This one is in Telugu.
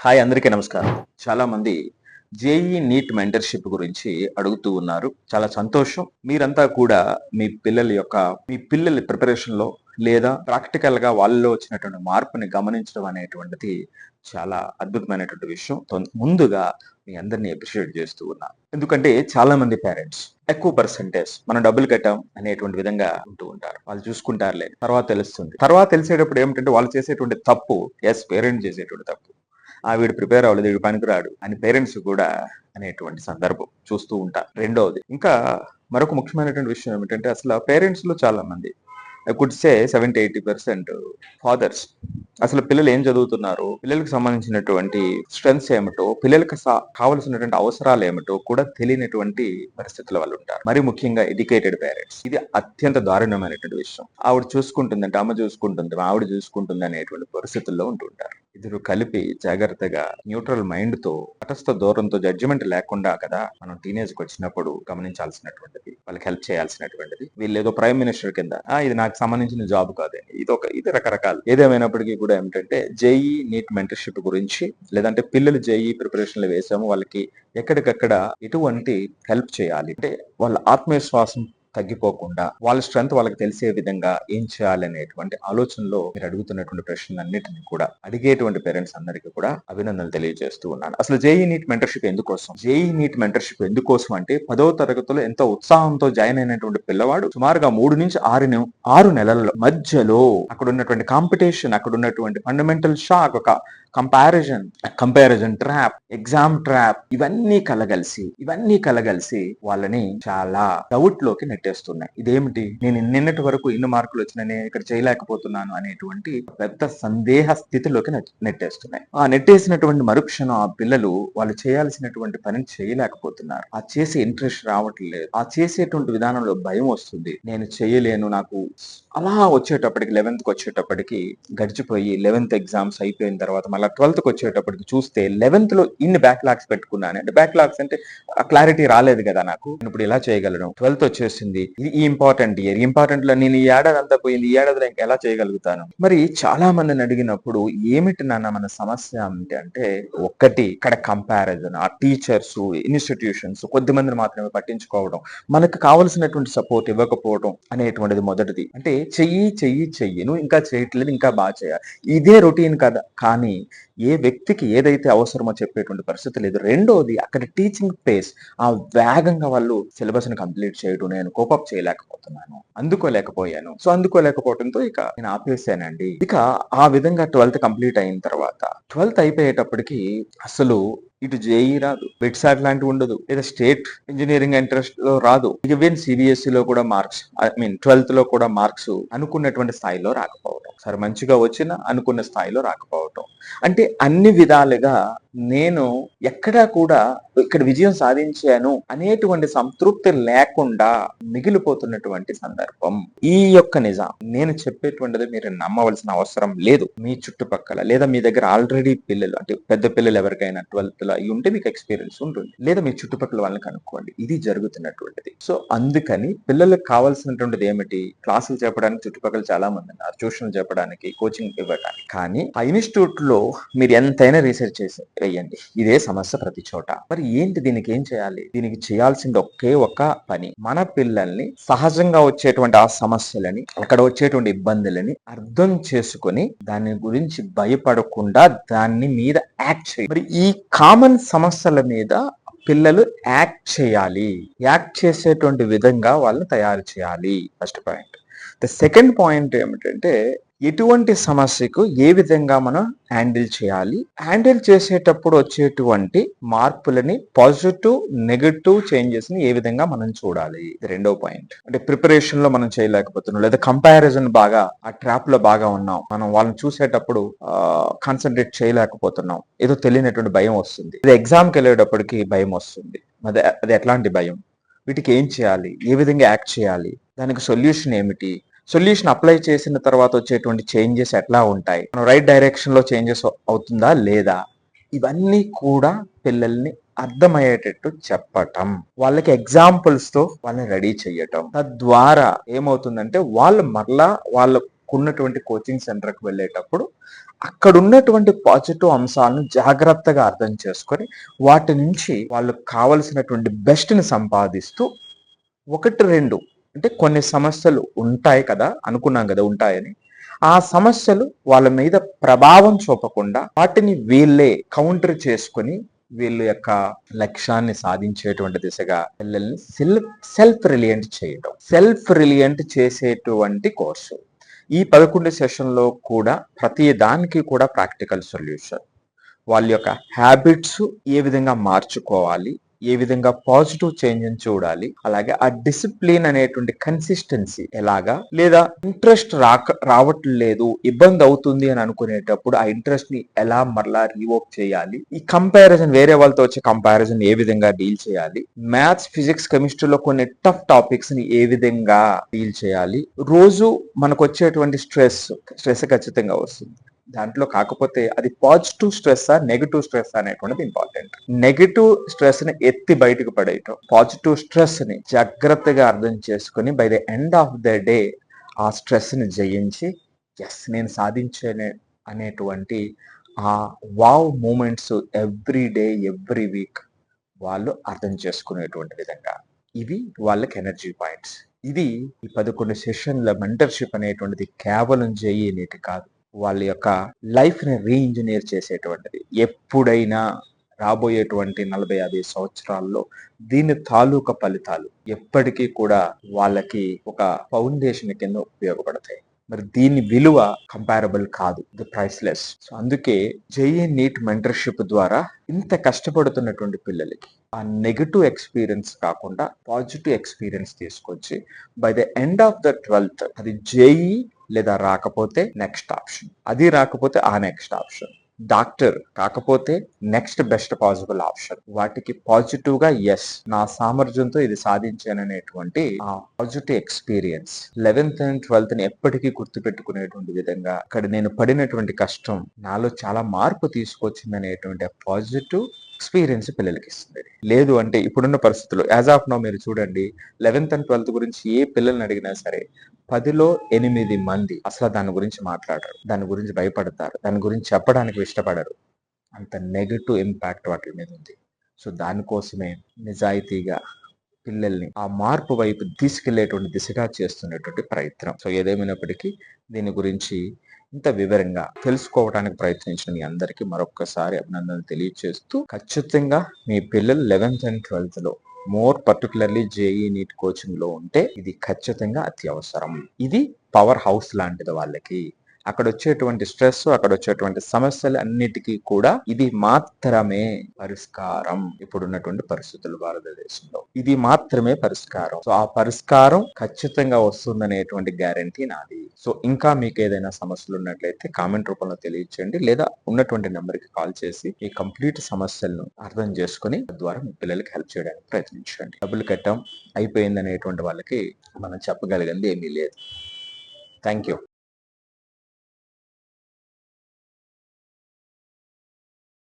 హాయ్, అందరికీ నమస్కారం. చాలా మంది జేఈ నీట్ మెంటర్షిప్ గురించి అడుగుతూ ఉన్నారు. చాలా సంతోషం. మీరంతా కూడా మీ పిల్లల ప్రిపరేషన్ లో లేదా ప్రాక్టికల్ గా వాళ్ళలో వచ్చినటువంటి మార్పుని గమనించడం అనేటువంటిది చాలా అద్భుతమైనటువంటి విషయం. ముందుగా మీ అందరినీ అప్రిషియేట్ చేస్తూ ఉన్నా. ఎందుకంటే చాలా మంది పేరెంట్స్ ఎక్కువ పర్సెంటేజ్ మనం డబ్బులు కట్టాం అనేటువంటి విధంగా ఉంటూ ఉంటారు. వాళ్ళు చూసుకుంటారులే, తర్వాత తెలుస్తుంది. తర్వాత తెలిసేటప్పుడు ఏమిటంటే వాళ్ళు చేసేటువంటి తప్పు, పేరెంట్ చేసేటువంటి తప్పు, వీడు ప్రిపేర్ అవ్వలేదు, వీడు పనికిరాడు అని పేరెంట్స్ కూడా అనేటువంటి సందర్భం చూస్తూ ఉంటారు. రెండవది, ఇంకా మరొక ముఖ్యమైనటువంటి విషయం ఏమిటంటే అసలు పేరెంట్స్ లో చాలా మంది, ఐ కుడ్ సే 70-80% ఫాదర్స్ అసలు పిల్లలు ఏం చదువుతున్నారు, పిల్లలకు సంబంధించినటువంటి స్ట్రెంగ్స్ ఏమిటో, పిల్లలకు కావలసినటువంటి అవసరాలు ఏమిటో కూడా తెలియనటువంటి పరిస్థితుల వాళ్ళు ఉంటారు. మరి ముఖ్యంగా ఎడ్యుకేటెడ్ పేరెంట్స్, ఇది అత్యంత దారుణమైనటువంటి విషయం. ఆవిడ చూసుకుంటుందంటే అమ్మ చూసుకుంటుంది, ఆవిడ చూసుకుంటుంది అనేటువంటి పరిస్థితుల్లో ఉంటుంటారు. ఇద్దరు కలిపి జాగ్రత్తగా న్యూట్రల్ మైండ్ తో, తటస్థ దూరంతో, జడ్జిమెంట్ లేకుండా కదా మనం టీనేజ్ కి వచ్చినప్పుడు గమనించాల్సినటువంటిది, వాళ్ళకి హెల్ప్ చేయాల్సినటువంటిది. వీళ్ళు ఏదో ప్రైమ్ మినిస్టర్ కింద ఇది నాకు సంబంధించిన జాబ్ కాదని, ఇది రకరకాలు. ఏదేమైనప్పటికీ కూడా ఏమిటంటే జేఈ నీట్ మెంటర్షిప్ గురించి, లేదంటే పిల్లలు జేఈ ప్రిపరేషన్ లో వేసాము, వాళ్ళకి ఎక్కడికక్కడ ఎటువంటి హెల్ప్ చేయాలి అంటే వాళ్ళ ఆత్మవిశ్వాసం తగ్గిపోకుండా, వాళ్ళ స్ట్రెంత్ వాళ్ళకి తెలిసే విధంగా ఏం చేయాలనేటువంటి ఆలోచనలో మీరు అడుగుతున్నటువంటి ప్రశ్నలన్నిటిని కూడా అడిగేటువంటి పేరెంట్స్ అందరికీ కూడా అభినందనలు తెలియజేస్తూ ఉన్నాను. అసలు జేఈ నీట్ మెంటర్షిప్ ఎందుకోసం? జేఈ నీట్ మెంటర్షిప్ ఎందుకోసం అంటే 10వ తరగతిలో ఎంతో ఉత్సాహంతో జాయిన్ అయినటువంటి పిల్లవాడు సుమారుగా 3 నుంచి 6 నెలల మధ్యలో అక్కడ ఉన్నటువంటి కాంపిటీషన్, అక్కడ ఉన్నటువంటి ఫండమెంటల్ షాక్, ఒక కంపారిజన్ ట్రాప్, ఎగ్జామ్ ట్రాప్, ఇవన్నీ కలగలిసి వాళ్ళని చాలా డౌట్ లోకి నెట్టేస్తున్నాయి. ఇదేమిటి, నేను నిన్నటి వరకు ఇన్ని మార్కులు వచ్చినా నేను ఇక్కడ చేయలేకపోతున్నాను అనేటువంటి పెద్ద సందేహ స్థితిలోకి నెట్టేస్తున్నాయి. ఆ నెట్టేసినటువంటి మరుక్షణం ఆ పిల్లలు వాళ్ళు చేయాల్సినటువంటి పనిని చేయలేకపోతున్నారు. ఆ చేసే ఇంట్రెస్ట్ రావట్లేదు. ఆ చేసేటువంటి విధానంలో భయం వస్తుంది. నేను చేయలేను, నాకు అలా వచ్చేటప్పటికి 11th వచ్చేటప్పటికి గడిచిపోయి 11th ఎగ్జామ్స్ అయిపోయిన తర్వాత మళ్ళీ 12th వచ్చేటప్పటికి చూస్తే 11th లో ఇన్ని బ్యాక్లాగ్స్ పెట్టుకున్నాను. అంటే బ్యాక్లాగ్స్ అంటే క్లారిటీ రాలేదు కదా నాకు, ఇప్పుడు ఇలా చేయగలను. 12th వచ్చేసింది, ఈ ఇంపార్టెంట్ లో నేను ఈ ఏడాది అంతా పోయింది, ఈ ఏడాదిలో ఇంకా ఎలా చేయగలుగుతాను? మరి చాలా మందిని అడిగినప్పుడు ఏమిటి నాన్న మన సమస్య అంటే ఒక్కటి, ఇక్కడ కంపారిజన్, ఆ టీచర్స్, ఇన్స్టిట్యూషన్స్ కొద్దిమందిని మాత్రమే పట్టించుకోవడం, మనకు కావలసినటువంటి సపోర్ట్ ఇవ్వకపోవడం అనేటువంటిది మొదటిది. అంటే చెయ్యి నువ్వు ఇంకా చేయట్లేదు, ఇంకా బాగా చేయాలి, ఇదే రొటీన్ కదా. కానీ ఏ వ్యక్తికి ఏదైతే అవసరమో చెప్పేటువంటి పరిస్థితి లేదు. రెండోది, అక్కడ టీచింగ్ పేస్, ఆ వేగంగా వాళ్ళు సిలబస్ ని కంప్లీట్ చేయడం నేను కోపప్ చేయలేకపోతున్నాను, అందుకోలేకపోవడంతో ఇక నేను ఆపేసానండి. ఇక ఆ విధంగా 12th కంప్లీట్ అయిన తర్వాత 12th అయిపోయేటప్పటికి అసలు ఇటు జేఈ రాదు, బిట్సాట్ లాంటివి ఉండదు, లేదా స్టేట్ ఇంజనీరింగ్ ఇంట్రెస్ట్ లో రాదు. ఈవెన్ సిబిఎస్ఈ లో కూడా మార్క్స్, 12th లో కూడా మార్క్స్ అనుకున్నటువంటి స్థాయిలో రాకపోవడం, సరే మంచిగా వచ్చిన అనుకున్న స్థాయిలో రాకపోవటం, అంటే అన్ని విధాలుగా నేను ఎక్కడా కూడా ఇక్కడ విజయం సాధించాను అనేటువంటి సంతృప్తి లేకుండా మిగిలిపోతున్నటువంటి సందర్భం. ఈ యొక్క నిజం నేను చెప్పేటువంటిది మీరు నమ్మవలసిన అవసరం లేదు. మీ చుట్టుపక్కల లేదా మీ దగ్గర ఆల్రెడీ పిల్లలు, అంటే పెద్ద పిల్లలు ఎవరికైనా 12th లో అయి ఉంటే మీకు ఎక్స్పీరియన్స్ ఉంటుంది, లేదా మీ చుట్టుపక్కల వాళ్ళని కనుక్కోండి. ఇది జరుగుతున్నటువంటిది. సో అందుకని పిల్లలకు కావాల్సినటువంటిది ఏమిటి? క్లాసులు చెప్పడానికి చుట్టుపక్కల చాలా మంది ఉన్నారు, ట్యూషన్ చెప్పడానికి, కోచింగ్ ఇవ్వడానికి. కానీ ఆ ఇన్స్టిట్యూట్ లో మీరు ఎంతైనా రీసెర్చ్ చేసి వేయండి, ఇదే సమస్య ప్రతి చోట. మరి ఏంటి, దీనికి ఏం చేయాలి? దీనికి చేయాల్సింది ఒకే ఒక పని, మన పిల్లల్ని సహజంగా వచ్చేటువంటి ఆ సమస్యలని, అక్కడ వచ్చేటువంటి ఇబ్బందులని అర్థం చేసుకొని దాని గురించి భయపడకుండా దాని మీద యాక్ట్ చేయాలి. మరి ఈ కామన్ సమస్యల మీద పిల్లలు యాక్ట్ చేసేటువంటి విధంగా వాళ్ళని తయారు చేయాలి. First point. The second point ఏమిటంటే, ఎటువంటి సమస్యకు ఏ విధంగా మనం హ్యాండిల్ చేసేటప్పుడు వచ్చేటువంటి మార్పులని, పాజిటివ్ నెగటివ్ చేంజెస్ ని ఏ విధంగా మనం చూడాలి. ఇది రెండో పాయింట్. అంటే ప్రిపరేషన్ లో మనం చేయలేకపోతున్నాం, లేదా కంపారిజన్ బాగా ఆ ట్రాప్ లో బాగా ఉన్నాం, మనం వాళ్ళని చూసేటప్పుడు కాన్సన్ట్రేట్ చేయలేకపోతున్నాం, ఏదో తెలియనటువంటి భయం వస్తుంది, ఇది ఎగ్జామ్కి వెళ్ళేటప్పటికి భయం వస్తుంది. అది ఎట్లాంటి భయం? వీటికి ఏం చేయాలి? ఏ విధంగా యాక్ట్ చేయాలి? దానికి సొల్యూషన్ ఏమిటి? సొల్యూషన్ అప్లై చేసిన తర్వాత వచ్చేటువంటి చేంజెస్ ఎట్లా ఉంటాయి? మనం రైట్ డైరెక్షన్ లో చేంజెస్ అవుతుందా లేదా? ఇవన్నీ కూడా పిల్లల్ని అర్థమయ్యేటట్టు చెప్పటం, వాళ్ళకి ఎగ్జాంపుల్స్ తో వాళ్ళని రెడీ చేయటం. తద్వారా ఏమవుతుందంటే వాళ్ళు మరలా వాళ్ళ ఉన్నటువంటి కోచింగ్ సెంటర్కి వెళ్ళేటప్పుడు అక్కడ ఉన్నటువంటి పాజిటివ్ అంశాలను జాగ్రత్తగా అర్థం చేసుకొని వాటి నుంచి వాళ్ళకు కావలసినటువంటి బెస్ట్ని సంపాదిస్తూ ఒకటి రెండు అంటే కొన్ని సమస్యలు ఉంటాయి కదా, అనుకున్నాం కదా ఉంటాయని, ఆ సమస్యలు వాళ్ళ మీద ప్రభావం చూపకుండా వాటిని వీళ్ళే కౌంటర్ చేసుకొని వీళ్ళ యొక్క లక్ష్యాన్ని సాధించేటువంటి దిశగా పిల్లల్ని సెల్ఫ్ రిలియంట్ చేయడం, సెల్ఫ్ రిలియంట్ చేసేటువంటి కోర్సు. ఈ 11 సెషన్లో కూడా ప్రతి దానికి కూడా ప్రాక్టికల్ సొల్యూషన్, వాళ్ళ యొక్క హ్యాబిట్స్ ఏ విధంగా మార్చుకోవాలి, ఏ విధంగా పాజిటివ్ చేంజ్ అని చూడాలి, అలాగే ఆ డిసిప్లిన్ అనేటువంటి కన్సిస్టెన్సీ ఎలాగా, లేదా ఇంట్రెస్ట్ రావట్లేదు ఇబ్బంది అవుతుంది అని అనుకునేటప్పుడు ఆ ఇంట్రెస్ట్ ని ఎలా మరలా రీవోక్ చేయాలి, ఈ కంపారిజన్ వేరే వాళ్ళతో వచ్చే కంపారిజన్ ఏ విధంగా డీల్ చేయాలి, మ్యాథ్స్ ఫిజిక్స్ కెమిస్ట్రీలో కొన్ని టఫ్ టాపిక్స్ ని ఏ విధంగా డీల్ చేయాలి, రోజు మనకు వచ్చేటువంటి స్ట్రెస్ ఖచ్చితంగా వస్తుంది, దాంట్లో కాకపోతే అది పాజిటివ్ స్ట్రెస్ నెగిటివ్ స్ట్రెస్ అనేటువంటిది ఇంపార్టెంట్. నెగిటివ్ స్ట్రెస్ ని ఎత్తి బయటకు పడేయటం, పాజిటివ్ స్ట్రెస్ ని జాగ్రత్తగా అర్థం చేసుకుని by the end of the day ఆ స్ట్రెస్ ని జయించి ఎస్ నేను సాధించే అనేటువంటి ఆ wow moments every day every week వాళ్ళు అర్థం చేసుకునేటువంటి విధంగా ఇవి వాళ్ళకి ఎనర్జీ పాయింట్స్. ఇది ఈ 11 సెషన్ల మెంటర్షిప్ అనేటువంటిది కేవలం జేఈ నీట్ కాదు, వాళ్ళ యొక్క లైఫ్ ని రీఇంజనీర్ చేసేటువంటిది. ఎప్పుడైనా రాబోయేటువంటి 40-50 సంవత్సరాల్లో దీని తాలూకా ఫలితాలు ఎప్పటికీ కూడా వాళ్ళకి ఒక ఫౌండేషన్ కింద ఉపయోగపడతాయి. మరి దీని విలువ కంపారబుల్ కాదు, ఇది ప్రైస్లెస్. సో అందుకే జేఈ నీట్ మెంటర్షిప్ ద్వారా ఇంత కష్టపడుతున్నటువంటి పిల్లలకి ఆ నెగటివ్ ఎక్స్పీరియన్స్ కాకుండా పాజిటివ్ ఎక్స్పీరియన్స్ తీసుకొచ్చి by the end of the 12th అది జేఈ లేదా రాకపోతే నెక్స్ట్ ఆప్షన్, అది రాకపోతే ఆ నెక్స్ట్ ఆప్షన్, డాక్టర్ కాకపోతే నెక్స్ట్ బెస్ట్ పాసిబుల్ ఆప్షన్, వాటికి పాజిటివ్ గా ఎస్ నా సామర్థ్యంతో ఇది సాధించాననేటువంటి ఆ positive experience 11th and 12th ని ఎప్పటికీ గుర్తుపెట్టుకునేటువంటి విధంగా అక్కడ నేను పడినటువంటి కష్టం నాలో చాలా మార్పు తీసుకొచ్చిందనేటువంటి పాజిటివ్ ఎక్స్పీరియన్స్ పిల్లలకి ఇస్తుంది. లేదు అంటే ఇప్పుడున్న పరిస్థితుల్లో యాజ్ ఆఫ్ నౌ మీరు చూడండి 11th and 12th గురించి ఏ పిల్లల్ని అడిగినా సరే 10లో 8 మంది అసలు దాని గురించి మాట్లాడరు, దాని గురించి భయపడతారు, దాని గురించి చెప్పడానికి ఇష్టపడరు. అంత నెగటివ్ ఇంపాక్ట్ వాటి మీద ఉంది. సో దానికోసమే నిజాయితీగా పిల్లల్ని ఆ మార్పు వైపు తీసుకెళ్లేటువంటి దిశగా చేస్తున్నటువంటి ప్రయత్నం. సో ఏదేమైనప్పటికీ దీని గురించి ఇంత వివరంగా తెలుసుకోవడానికి ప్రయత్నించిన మీ అందరికీ మరొక్కసారి అభినందనలు తెలియజేస్తూ, ఖచ్చితంగా మీ పిల్లలు 11th and 12th లో more particularly JEE NEET coaching లో ఉంటే ఇది ఖచ్చితంగా అత్యవసరం. ఇది పవర్ హౌస్ లాంటిది వాళ్ళకి. అక్కడ వచ్చేటువంటి స్ట్రెస్, అక్కడ వచ్చేటువంటి సమస్యలు అన్నిటికీ కూడా ఇది మాత్రమే పరిష్కారం. ఇప్పుడున్నటువంటి పరిస్థితులు భారతదేశంలో ఇది మాత్రమే పరిష్కారం. సో ఆ పరిష్కారం ఖచ్చితంగా వస్తుందనేటువంటి గ్యారంటీ నాది. సో ఇంకా మీకు ఏదైనా సమస్యలు ఉన్నట్లయితే కామెంట్ రూపంలో తెలియచేయండి, లేదా ఉన్నటువంటి నెంబర్కి కాల్ చేసి ఈ కంప్లీట్ సమస్యలను అర్థం చేసుకుని తద్వారా మీ పిల్లలకి హెల్ప్ చేయడానికి ప్రయత్నించండి. డబ్బులు కట్టాం అయిపోయింది అనేటువంటి వాళ్ళకి మనం చెప్పగలిగింది ఏమీ లేదు. Thank you.